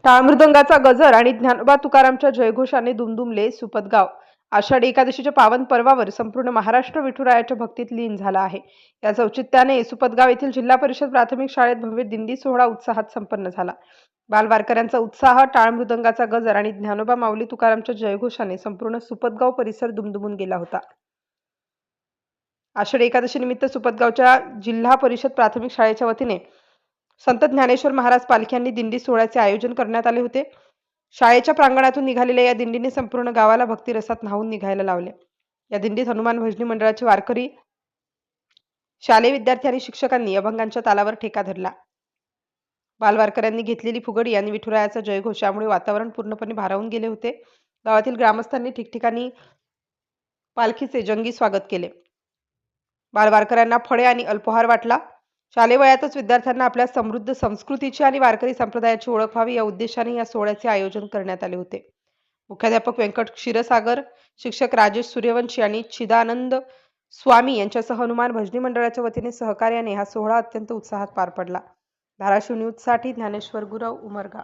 टाळमृदंगाचा गजर आणि ज्ञानोबा तुकारामच्या जयघोषाने दुमदुमले सुपतगाव. आषाढी एकादशीच्या पावन पर्वावर संपूर्ण महाराष्ट्र विठुरायाच्या भक्तीत लीन झाला आहे. याच औचित्याने सुपतगाव येथील जिल्हा परिषद प्राथमिक शाळेत भव्य दिंडी सोहळा उत्साहात संपन्न झाला. बालवारकऱ्यांचा उत्साह, टाळमृदंगाचा गजर आणि ज्ञानोबा माऊली तुकारामच्या जयघोषाने संपूर्ण सुपतगाव परिसर दुमदुमून गेला होता. आषाढी एकादशी निमित्त सुपतगावच्या जिल्हा परिषद प्राथमिक शाळेच्या वतीने संत ज्ञानेश्वर महाराज पालख्यांनी दिंडी सोहळ्याचे आयोजन करण्यात आले होते. शाळेच्या प्रांगणातून निघालेल्या या दिंडीने संपूर्ण गावाला भक्तिरसात न्हावून निघायला लावले. या दिंडीत हनुमान भजनी मंडळाचे वारकरी, शालेय विद्यार्थी आणि शिक्षकांनी अभंगांच्या तालावर ठेका धरला. बालवारकऱ्यांनी घेतलेली फुगडी आणि विठुरायाचा जयघोष यामुळे वातावरण पूर्णपणे भारावून गेले होते. गावातील ग्रामस्थांनी ठिकठिकाणी पालखीचे जंगी स्वागत केले. बालवारकऱ्यांना फळे आणि अल्पोहार वाटला. शालेय वयातच विद्यार्थ्यांना आपल्या समृद्ध संस्कृतीची आणि वारकरी संप्रदायाची ओळख व्हावी या उद्देशाने या सोहळ्याचे आयोजन करण्यात आले होते. मुख्याध्यापक व्यंकट क्षीरसागर, शिक्षक राजेश सूर्यवंशी आणि चिदानंद स्वामी यांच्यासह हनुमान भजनी मंडळाच्या वतीने सहकार्याने हा सोहळा अत्यंत उत्साहात पार पडला. धाराशिव न्यूजसाठी ज्ञानेश्वर गुरव, उमरगा.